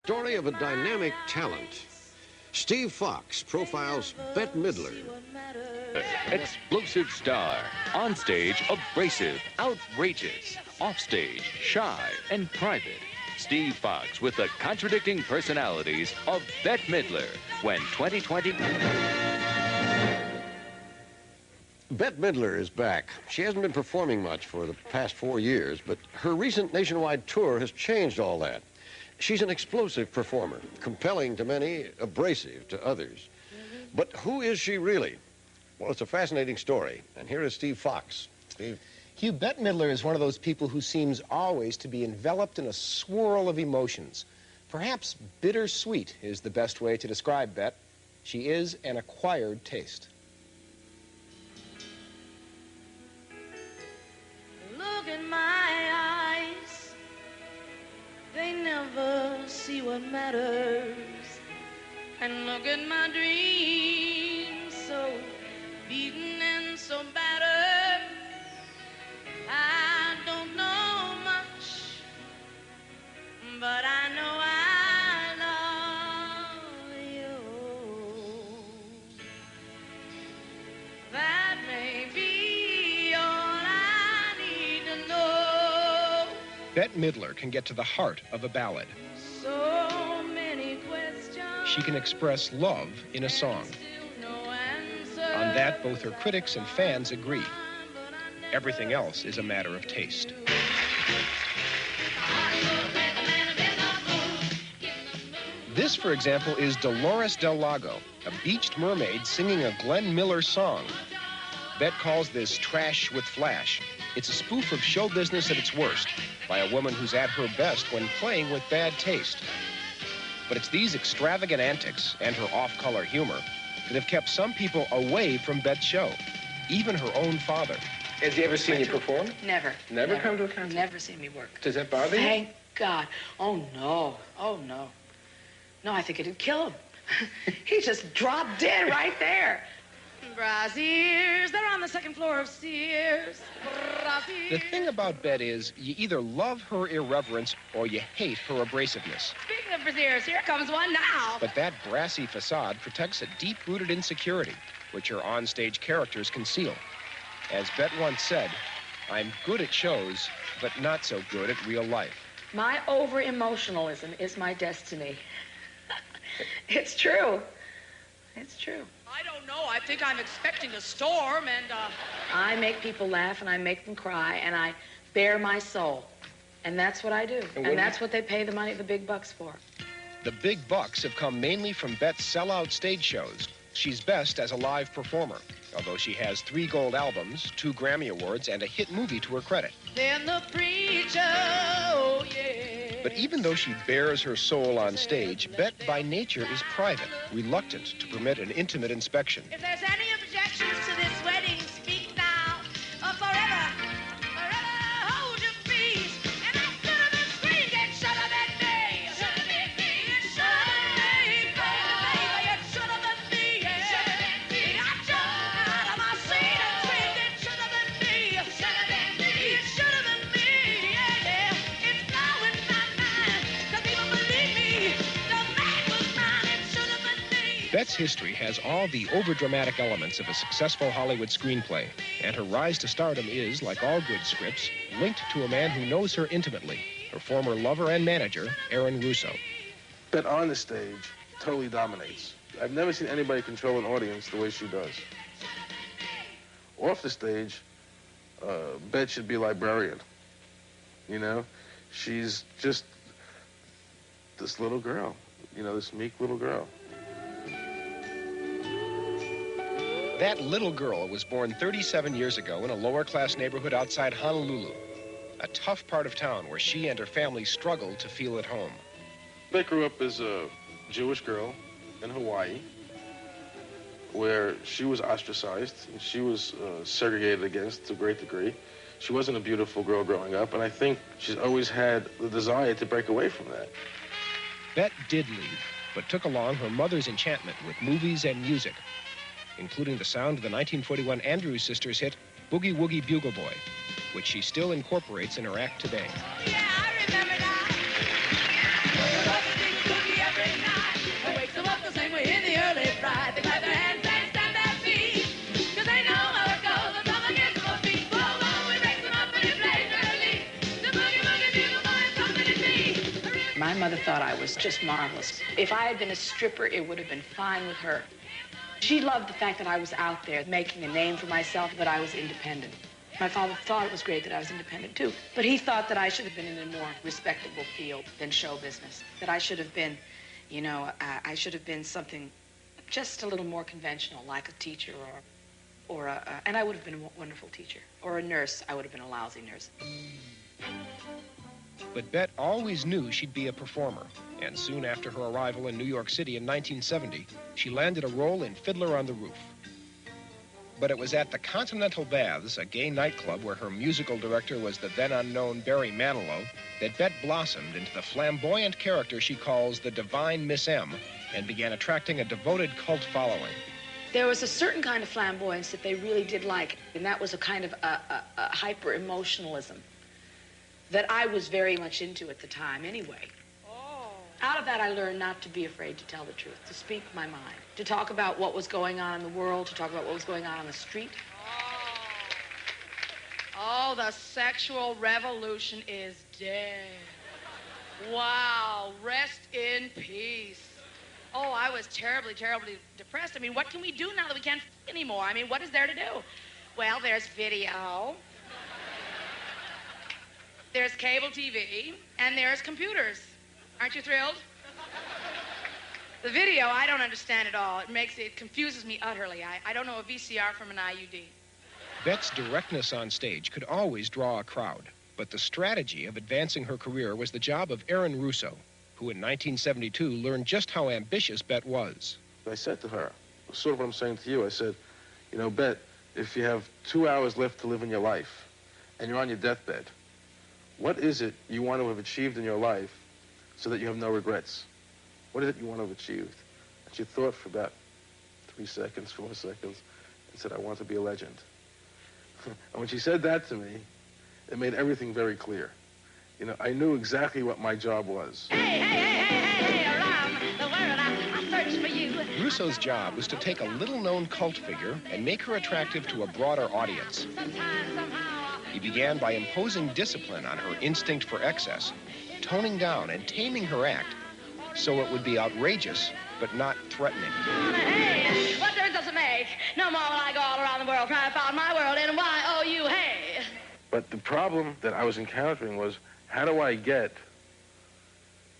Story of a dynamic talent. Steve Fox profiles Bette Midler. Explosive star. On stage, abrasive, outrageous. Off stage, shy and private. Steve Fox with the contradicting personalities of Bette Midler. When 2020... Bette Midler is back. She hasn't been performing much for the past 4 years, but her recent nationwide tour has changed all that. She's an explosive performer, compelling to many, abrasive to others. But who is she really? Well, it's a fascinating story, and here is Steve Fox. Steve. Hugh, Bette Midler is one of those people who seems always to be enveloped in a swirl of emotions. Perhaps bittersweet is the best way to describe Bette. She is an acquired taste. Look at my eyes, they never see what matters. And look at my dreams, so beaten and so battered. I don't know much, but I know I love you. That may be all I need to know. Bette Midler can get to the heart of a ballad. So many questions. She can express love in a song. On that, both her critics and fans agree. Everything else is a matter of taste. This, for example, is Dolores Del Lago, a beached mermaid singing a Glenn Miller song. Bette calls this trash with flash. It's a spoof of show business at its worst by a woman who's at her best when playing with bad taste. But it's these extravagant antics and her off-color humor that have kept some people away from Bette's show, even her own father. Has he ever seen you perform? Never. Never come to a concert? Never seen me work. Does that bother you? Thank God. Oh, no. Oh, no. No, I think it'd kill him. He just dropped dead right there. Braziers, they're on the second floor of Sears. Braziers. The thing about Bette is you either love her irreverence or you hate her abrasiveness. Speaking of Braziers, here comes one now. But that brassy facade protects a deep-rooted insecurity, which her on-stage characters conceal. As Bette once said, I'm good at shows, but not so good at real life. My over-emotionalism is my destiny. It's true. It's true. I don't know. I think I'm expecting a storm and, I make people laugh and I make them cry and I bare my soul. And that's what I do. And that's what they pay the money, the big bucks for. The big bucks have come mainly from Bette's sellout stage shows. She's best as a live performer, although she has 3 gold albums, 2 Grammy Awards, and a hit movie to her credit. Then the preacher, oh yeah. But even though she bears her soul on stage, Bette by nature is private, reluctant to permit an intimate inspection. If there's any objections to this wedding, speak now or forever, forever hold your peace. And I stood up and screamed, it should have been me. It should have been me. It should have been me, baby. It should have been me. It should have been me. I jumped out of my seat and screamed, it should have been me. It should have been me. It should have been me. Yeah, yeah. It's now in my mind. 'Cause people believe me. The man was mine. It should have been me. Bette's history has all the overdramatic elements of a successful Hollywood screenplay, and her rise to stardom is, like all good scripts, linked to a man who knows her intimately, her former lover and manager, Aaron Russo. Bette on the stage totally dominates. I've never seen anybody control an audience the way she does. Off the stage, Bette should be a librarian. You know? She's just this little girl. You know, this meek little girl. That little girl was born 37 years ago in a lower-class neighborhood outside Honolulu, a tough part of town where she and her family struggled to feel at home. Bette grew up as a Jewish girl in Hawaii, where she was ostracized and she was segregated against to a great degree. She wasn't a beautiful girl growing up, and I think she's always had the desire to break away from that. Bette did leave, but took along her mother's enchantment with movies and music, including the sound of the 1941 Andrews Sisters hit Boogie Woogie Bugle Boy, which she still incorporates in her act today. Yeah, I remember that. My mother thought I was just marvelous. If I had been a stripper, it would have been fine with her. She loved the fact that I was out there making a name for myself, that I was independent. My father thought it was great that I was independent, too. But he thought that I should have been in a more respectable field than show business. That I should have been, you know, I should have been something just a little more conventional, like a teacher and I would have been a wonderful teacher. Or a nurse. I would have been a lousy nurse. But Bette always knew she'd be a performer, and soon after her arrival in New York City in 1970, she landed a role in Fiddler on the Roof. But it was at the Continental Baths, a gay nightclub where her musical director was the then unknown Barry Manilow, that Bette blossomed into the flamboyant character she calls the Divine Miss M, and began attracting a devoted cult following. There was a certain kind of flamboyance that they really did like, and that was a kind of a hyper-emotionalism that I was very much into at the time anyway. Oh. Out of that, I learned not to be afraid to tell the truth, to speak my mind, to talk about what was going on in the world, to talk about what was going on the street. Oh, the sexual revolution is dead. Wow, rest in peace. Oh, I was terribly, terribly depressed. I mean, what can we do now that we can't anymore? I mean, what is there to do? Well, there's video. There's cable TV, and there's computers. Aren't you thrilled? The video, I don't understand at all. It confuses me utterly. I don't know a VCR from an IUD. Bette's directness on stage could always draw a crowd, but the strategy of advancing her career was the job of Aaron Russo, who in 1972 learned just how ambitious Bette was. I said to her, sort of what I'm saying to you, I said, you know, Bette, if you have 2 hours left to live in your life, and you're on your deathbed, what is it you want to have achieved in your life so that you have no regrets? What is it you want to have achieved? And she thought for about 3 seconds, 4 seconds, and said, I want to be a legend. And when she said that to me, it made everything very clear. You know, I knew exactly what my job was. Hey, around the world I search for you. Russo's job was to take a little-known cult figure and make her attractive to a broader audience. He began by imposing discipline on her instinct for excess, toning down and taming her act so it would be outrageous but not threatening. Hey, what difference does it make? No more will I go all around the world trying to find my world in Y-O-U, hey. But the problem that I was encountering was, how do I get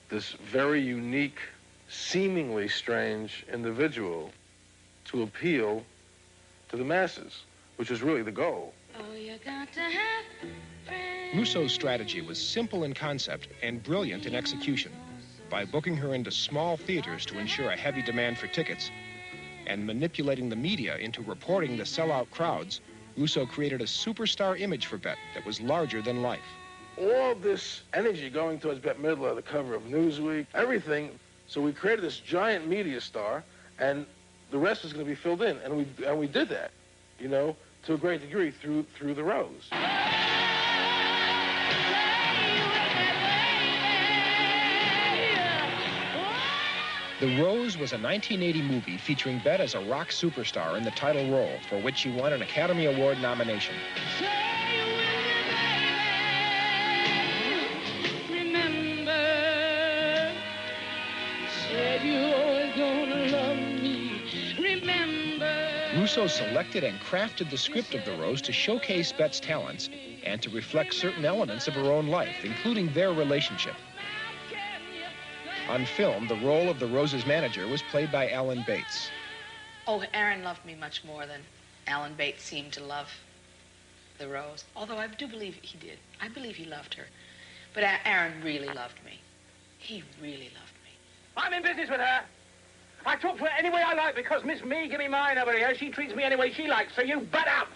this very unique, seemingly strange individual to appeal to the masses, which was really the goal. Oh, you got to have friends. Russo's strategy was simple in concept and brilliant in execution. By booking her into small theaters to ensure a heavy demand for tickets and manipulating the media into reporting the sellout crowds, Russo created a superstar image for Bette that was larger than life. All this energy going towards Bette Midler, the cover of Newsweek, everything. So we created this giant media star, and the rest was going to be filled in. And we did that, you know, to a great degree through the Rose. The Rose was a 1980 movie featuring Bette as a rock superstar in the title role, for which she won an Academy Award nomination. Russo selected and crafted the script of The Rose to showcase Bette's talents and to reflect certain elements of her own life, including their relationship. On film, the role of the Rose's manager was played by Alan Bates. Oh, Aaron loved me much more than Alan Bates seemed to love the Rose. Although I do believe he did. I believe he loved her. But Aaron really loved me. He really loved me. I'm in business with her. I talk to her any way I like because Miss Me, give me mine over here. She treats me any way she likes, so you butt out.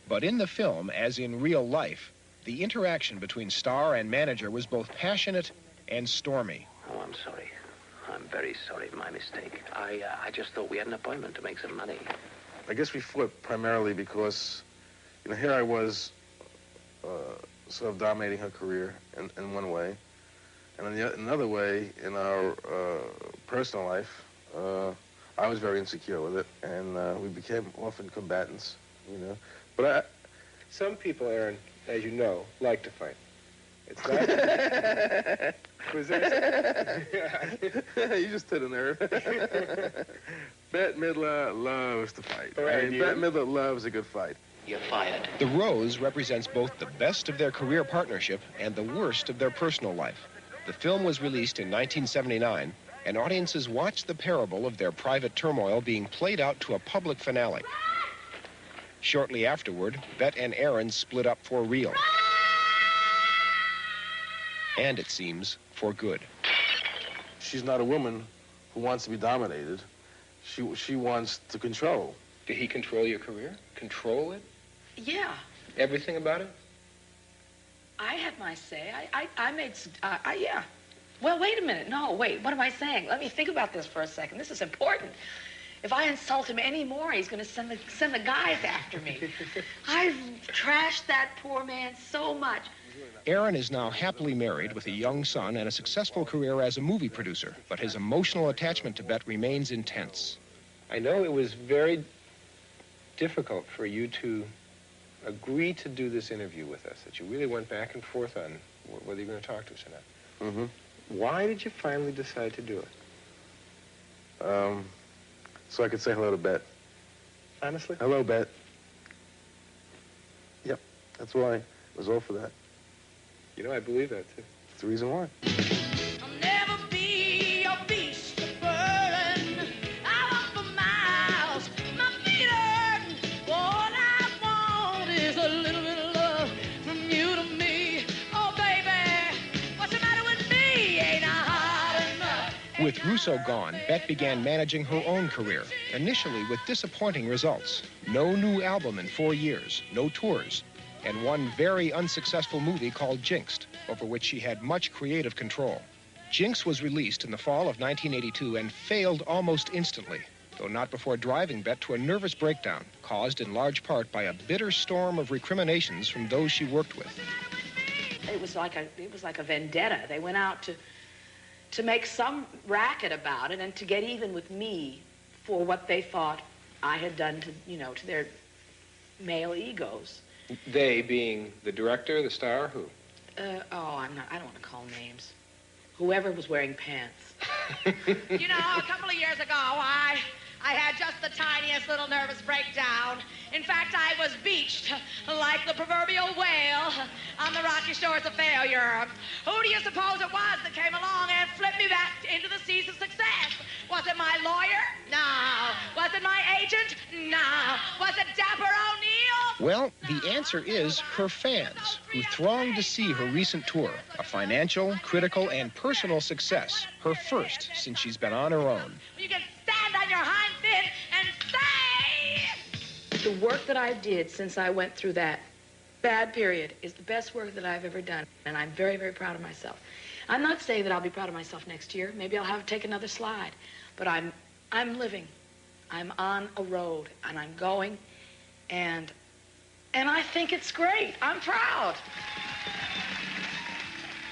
But in the film, as in real life, the interaction between star and manager was both passionate and stormy. Oh, I'm sorry. I'm very sorry. My mistake. I just thought we had an appointment to make some money. I guess we fought primarily because, you know, here I was sort of dominating her career in one way. And in another way, in our personal life, I was very insecure with it. And we became often combatants, you know. But some people, Aaron, as you know, like to fight. It's that. Was there? You just hit a nerve. Bette Midler loves to fight. Right, Bette Midler loves a good fight. You're fired. The Rose represents both the best of their career partnership and the worst of their personal life. The film was released in 1979, and audiences watched the parable of their private turmoil being played out to a public finale. Shortly afterward, Bette and Aaron split up for real. And it seems, for good. She's not a woman who wants to be dominated. She wants to control. Did he control your career? Control it? Yeah, Everything about it? I had my say. I made, yeah. Well, wait a minute. No, wait, what am I saying? Let me think about this for a second. This is important. If I insult him anymore, he's going to send the guys after me. I've trashed that poor man so much. Aaron is now happily married with a young son and a successful career as a movie producer, but his emotional attachment to Bette remains intense. I know it was very difficult for you to agree to do this interview with us, that you really went back and forth on whether you're going to talk to us or not. Mm-hmm. Why did you finally decide to do it? So I could say hello to Bette. Honestly? Hello, Bette. Yep, that's why. It was all for that. You know, I believe that, too. That's the reason why. I'll never be a beast of burden. I walk for miles, my feet hurt. All I want is a little bit of love from you to me. Oh, baby, what's the matter with me? Ain't I hot enough? With Russo gone, Bette began managing her own career, initially with disappointing results. No new album in 4 years, no tours, and one very unsuccessful movie called Jinxed, over which she had much creative control. Jinx was released in the fall of 1982 and failed almost instantly, though not before driving Bette to a nervous breakdown, caused in large part by a bitter storm of recriminations from those she worked with. It was like a vendetta. They went out to make some racket about it and to get even with me for what they thought I had done to their male egos. They being the director, the star, who? I don't want to call names. Whoever was wearing pants. You know, a couple of years ago, I had just the tiniest little nervous breakdown. In fact, I was beached like the proverbial whale on the rocky shores of failure. Who do you suppose it was that came along and flipped me back into the seas of success? Was it my lawyer? No. Was it my agent? No. Was it Dapper O'Neill? Well, the answer is her fans, who thronged to see her recent tour, a financial, critical, and personal success, her first since she's been on her own. You can stand on your hind feet and say... The work that I did since I went through that bad period is the best work that I've ever done, and I'm very, very proud of myself. I'm not saying that I'll be proud of myself next year. Maybe I'll have to take another slide, but I'm living. I'm on a road, and I'm going, and I think it's great. I'm proud.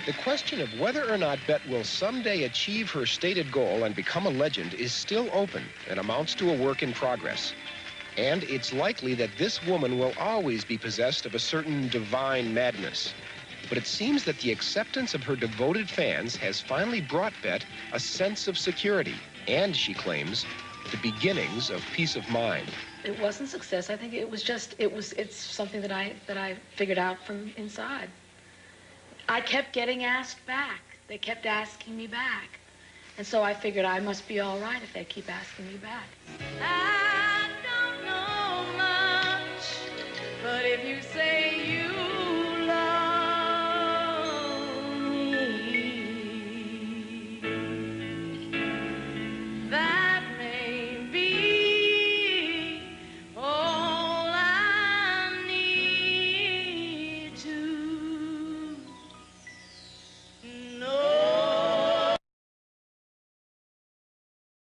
The question of whether or not Bette will someday achieve her stated goal and become a legend is still open and amounts to a work in progress. And it's likely that this woman will always be possessed of a certain divine madness. But it seems that the acceptance of her devoted fans has finally brought Bette a sense of security and, she claims, the beginnings of peace of mind. It wasn't success. I think it's something that I figured out from inside. I kept getting asked back. They kept asking me back. And so I figured I must be all right if they keep asking me back. I don't know much, but if you say